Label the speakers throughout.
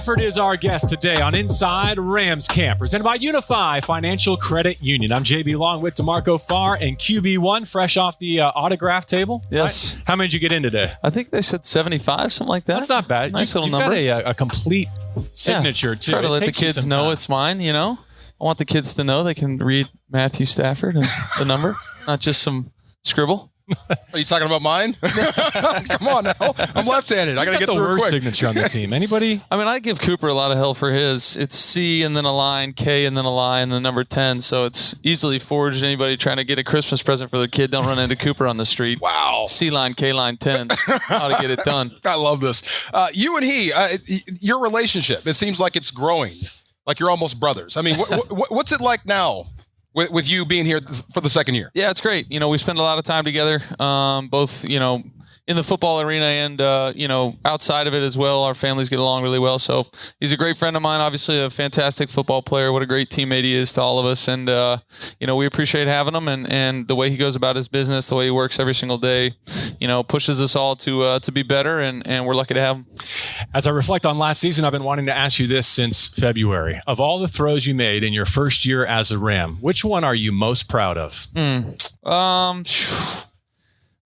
Speaker 1: Stafford is our guest today on Inside Rams Camp, presented by Unify Financial Credit Union. I'm JB Long with DeMarco Farr and QB1, fresh off the autograph table.
Speaker 2: Yes.
Speaker 1: How many did you get in today?
Speaker 2: I think they said 75, something like that.
Speaker 1: That's not bad.
Speaker 2: Nice little
Speaker 1: you've
Speaker 2: number.
Speaker 1: Got a complete signature, too.
Speaker 2: Try to let the
Speaker 1: takes you
Speaker 2: kids
Speaker 1: some
Speaker 2: know
Speaker 1: time.
Speaker 2: it's mine, you know? I want the kids to know they can read Matthew Stafford and the number, not just some scribble.
Speaker 3: Are you talking about mine? Come on now. I'm left-handed. I got to get
Speaker 1: the
Speaker 3: through it
Speaker 1: worst
Speaker 3: quick.
Speaker 1: signature on the team. Anybody?
Speaker 2: I mean, I give Cooper a lot of hell for his. It's C and then a line, K and then a line, and the number 10. So it's easily forged. Anybody trying to get a Christmas present for their kid, don't run into Cooper on the street.
Speaker 3: Wow.
Speaker 2: C line, K line, 10. How to get it done.
Speaker 3: I love this. You and he, your relationship, it seems like it's growing. Like you're almost brothers. I mean, what's it like now? With you being here for the second year?
Speaker 2: Yeah, it's great. You know, we spend a lot of time together, both, you know, in the football arena and, you know, outside of it as well. Our families get along really well. So he's a great friend of mine, obviously a fantastic football player. What a great teammate he is to all of us. And, you know, we appreciate having him and the way he goes about his business, the way he works every single day, you know, pushes us all to be better. And we're lucky to have him.
Speaker 1: As I reflect on last season, I've been wanting to ask you this since February. Of all the throws you made in your first year as a Ram, which one are you most proud of?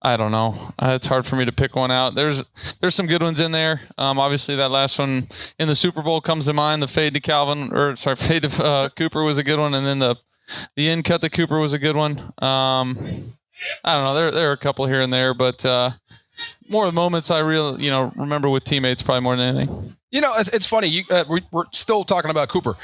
Speaker 2: I don't know. It's hard for me to pick one out. There's some good ones in there. Obviously, that last one in the Super Bowl comes to mind. The fade to Cooper was a good one, and then the in cut to Cooper was a good one. I don't know. There are a couple here and there, but more of the moments I really remember with teammates probably more than anything.
Speaker 3: You know, it's funny. We're still talking about Cooper.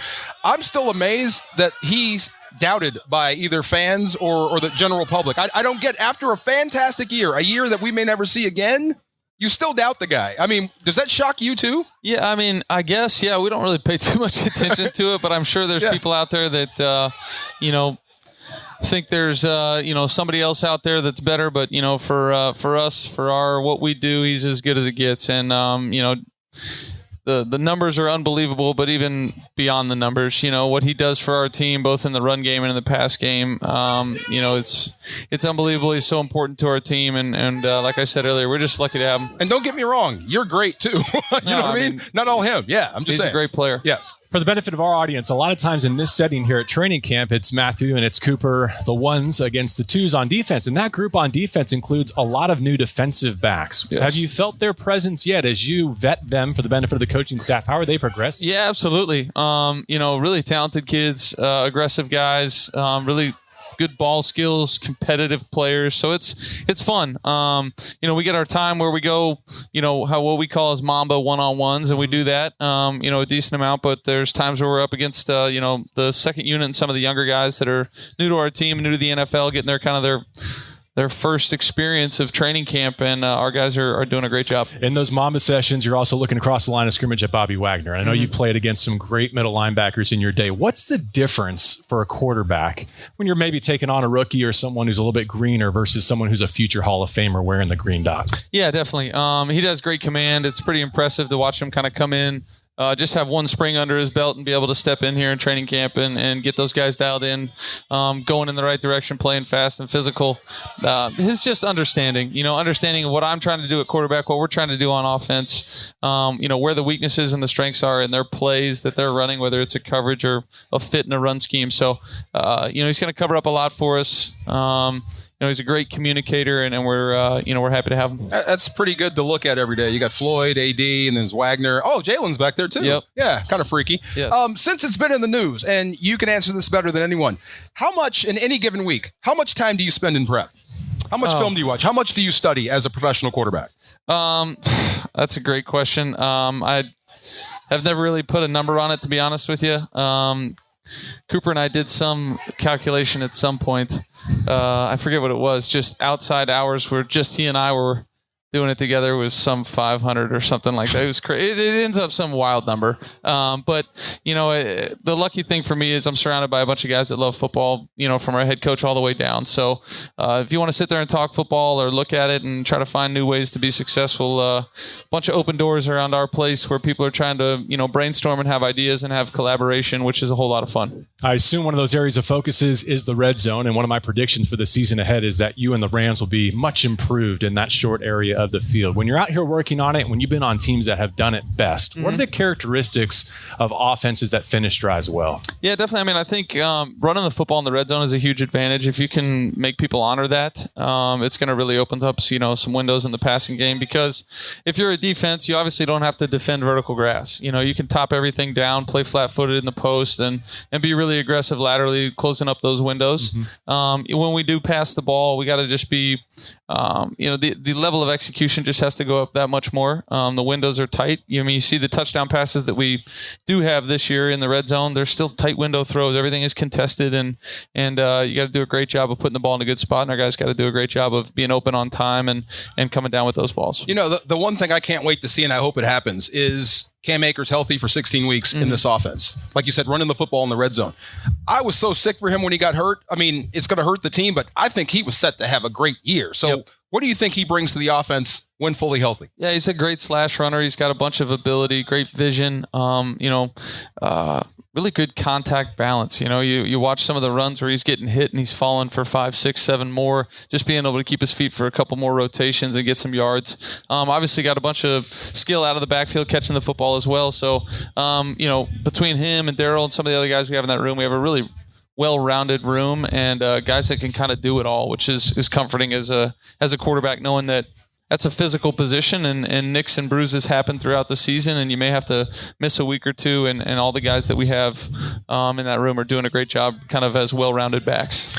Speaker 3: I'm still amazed that he's doubted by either fans or the general public. I don't get, after a fantastic year, a year that we may never see again, you still doubt the guy. I mean, does that shock you too?
Speaker 2: Yeah, I mean, I guess, yeah, we don't really pay too much attention to it, but I'm sure there's people out there that, think there's somebody else out there that's better. But, you know, for us, for what we do, he's as good as it gets. And, the numbers are unbelievable, but even beyond the numbers, you know, what he does for our team, both in the run game and in the pass game, it's unbelievable. He's so important to our team. And like I said earlier, we're just lucky to have him.
Speaker 3: And don't get me wrong, you're great too. you know what I mean? Not all him. Yeah, I'm just saying.
Speaker 2: He's a great player.
Speaker 3: Yeah.
Speaker 1: For the benefit of our audience, a lot of times in this setting here at training camp, it's Matthew and it's Cooper, the ones against the twos on defense. And that group on defense includes a lot of new defensive backs.
Speaker 2: Yes.
Speaker 1: Have you felt their presence yet as you vet them for the benefit of the coaching staff? How are they progressing?
Speaker 2: Yeah, absolutely. Really talented kids, aggressive guys, really good ball skills, competitive players. So it's fun. We get our time where we go, what we call as Mamba one-on-ones, and we do that, a decent amount. But there's times where we're up against, the second unit and some of the younger guys that are new to our team, new to the NFL, getting their first experience of training camp, and our guys are doing a great job.
Speaker 1: In those Mamba sessions, you're also looking across the line of scrimmage at Bobby Wagner. I know you've played against some great middle linebackers in your day. What's the difference for a quarterback when you're maybe taking on a rookie or someone who's a little bit greener versus someone who's a future Hall of Famer wearing the green dot?
Speaker 2: Yeah, definitely. He does great command. It's pretty impressive to watch him kind of come in, just have one spring under his belt and be able to step in here in training camp and get those guys dialed in, going in the right direction, playing fast and physical. His just understanding of what I'm trying to do at quarterback, what we're trying to do on offense, where the weaknesses and the strengths are in their plays that they're running, whether it's a coverage or a fit in a run scheme. So, he's going to cover up a lot for us. He's a great communicator, and we're happy to have him.
Speaker 3: That's pretty good to look at every day. You got Floyd, AD, and then there's Wagner. Oh, Jalen's back there too.
Speaker 2: Yep.
Speaker 3: Yeah, kind of freaky.
Speaker 2: Yes.
Speaker 3: Since it's been in the news, and you can answer this better than anyone, how much in any given week, how much time do you spend in prep? How much film do you watch? How much do you study as a professional quarterback?
Speaker 2: That's a great question. I have never really put a number on it, to be honest with you. Cooper and I did some calculation at some point. I forget what it was. Just outside hours where just he and I were doing it together was some 500 or something like that. It was crazy. It ends up some wild number. But the lucky thing for me is I'm surrounded by a bunch of guys that love football, from our head coach all the way down. So if you want to sit there and talk football or look at it and try to find new ways to be successful, a bunch of open doors around our place where people are trying to, brainstorm and have ideas and have collaboration, which is a whole lot of fun.
Speaker 1: I assume one of those areas of focus is the red zone. And one of my predictions for the season ahead is that you and the Rams will be much improved in that short area of the field. When you're out here working on it, when you've been on teams that have done it best, what are the characteristics of offenses that finish drives well?
Speaker 2: Yeah, definitely. I mean, I think running the football in the red zone is a huge advantage. If you can make people honor that, it's going to really open up, some windows in the passing game, because if you're a defense, you obviously don't have to defend vertical grass. You can top everything down, play flat-footed in the post, and be really aggressive laterally, closing up those windows. When we do pass the ball, we got to just be, the level of execution just has to go up that much more. The windows are tight. You see the touchdown passes that we do have this year in the red zone. They're still tight window throws. Everything is contested, and you got to do a great job of putting the ball in a good spot, and our guys got to do a great job of being open on time and coming down with those balls.
Speaker 3: The one thing I can't wait to see, and I hope it happens, is Cam Akers healthy for 16 weeks in this offense. Like you said, running the football in the red zone. I was so sick for him when he got hurt. I mean, it's going to hurt the team, but I think he was set to have a great year. So what do you think he brings to the offense when fully healthy?
Speaker 2: Yeah, he's a great slash runner. He's got a bunch of ability, great vision, really good contact balance. You watch some of the runs where he's getting hit and he's falling for 5, 6, 7 more, just being able to keep his feet for a couple more rotations and get some yards. Obviously got a bunch of skill out of the backfield catching the football as well. So, between him and Darryl and some of the other guys we have in that room, we have a really well-rounded room and guys that can kind of do it all, which is comforting as a quarterback, knowing that that's a physical position and nicks and bruises happen throughout the season, and you may have to miss a week or two, and all the guys that we have in that room are doing a great job kind of as well-rounded backs.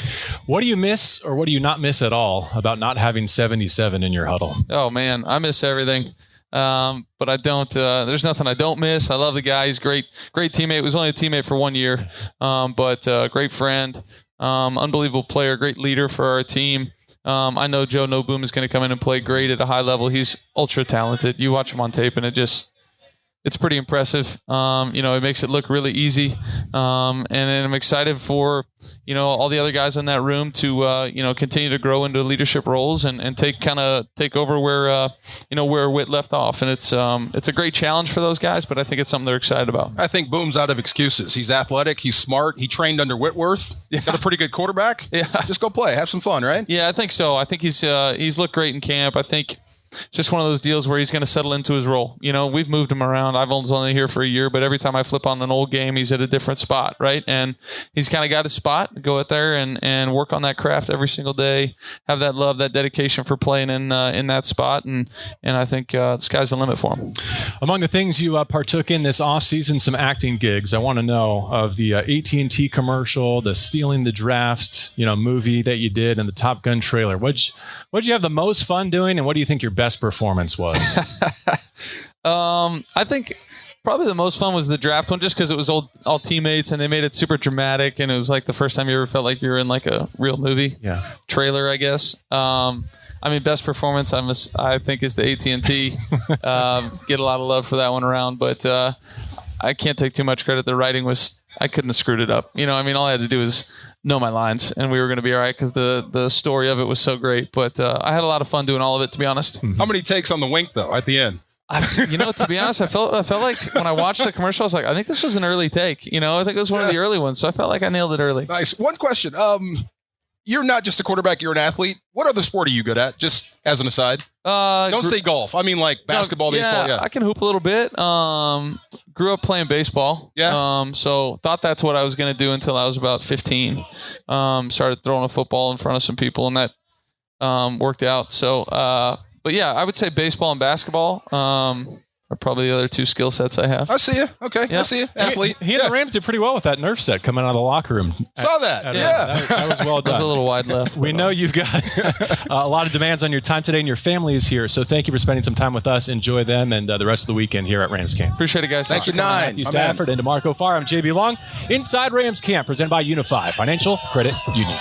Speaker 1: What do you miss or what do you not miss at all about not having 77 in your huddle?
Speaker 2: Oh, man, I miss everything. But I don't, there's nothing I don't miss. I love the guy. He's great teammate. He was only a teammate for 1 year, but great friend, unbelievable player, great leader for our team. I know Joe Noboom is going to come in and play great at a high level. He's ultra talented. You watch him on tape and it's pretty impressive. It makes it look really easy. And I'm excited for, all the other guys in that room to, continue to grow into leadership roles and take over where Witt left off. And it's a great challenge for those guys, but I think it's something they're excited about.
Speaker 3: I think Boom's out of excuses. He's athletic. He's smart. He trained under Whitworth. Got a pretty good quarterback.
Speaker 2: Yeah.
Speaker 3: Just go play. Have some fun, right?
Speaker 2: Yeah, I think so. I think he's looked great in camp. I think it's just one of those deals where he's going to settle into his role. We've moved him around. I've only here for a year, but every time I flip on an old game, he's at a different spot, right? And he's kind of got his spot. Go out there and work on that craft every single day. Have that love, that dedication for playing in that spot, and I think the sky's the limit for him.
Speaker 1: Among the things you partook in this offseason, some acting gigs. I want to know of the AT&T commercial, the Stealing the Draft, movie that you did, and the Top Gun trailer. What'd you have the most fun doing, and what do you think your best performance was?
Speaker 2: I think probably the most fun was the draft one, just because it was all teammates and they made it super dramatic, and it was like the first time you ever felt like you were in like a real movie trailer, I guess. Best performance I think is the AT&T. Get a lot of love for that one around, but I can't take too much credit. The writing I couldn't have screwed it up. All I had to do was know my lines, and we were going to be all right because the story of it was so great. But I had a lot of fun doing all of it, to be honest.
Speaker 3: How many takes on the wink, though, at the end?
Speaker 2: To be honest, I felt like when I watched the commercial, I was like, I think this was an early take. I think it was one of the early ones, so I felt like I nailed it early.
Speaker 3: Nice. One question. You're not just a quarterback, you're an athlete. What other sport are you good at, just as an aside? Don't say golf. I mean like basketball, baseball. Yeah,
Speaker 2: I can hoop a little bit. Grew up playing baseball.
Speaker 3: Yeah.
Speaker 2: So thought that's what I was going to do until I was about 15. Started throwing a football in front of some people, and that worked out. So, but yeah, I would say baseball and basketball are probably the other two skill sets I have.
Speaker 3: I see you. Okay.
Speaker 2: Yeah.
Speaker 3: I see you. Athlete.
Speaker 1: He and the Rams did pretty well with that Nerf set coming out of the locker room.
Speaker 3: Saw that.
Speaker 1: That was well done.
Speaker 2: That was a little wide left.
Speaker 1: We know you've got a lot of demands on your time today, and your family is here. So thank you for spending some time with us. Enjoy them and the rest of the weekend here at Rams Camp.
Speaker 2: Appreciate it, guys.
Speaker 3: Thank you, Nine.
Speaker 1: Matthew Stafford and DeMarco Farr. I'm JB Long. Inside Rams Camp, presented by Unify Financial Credit Union.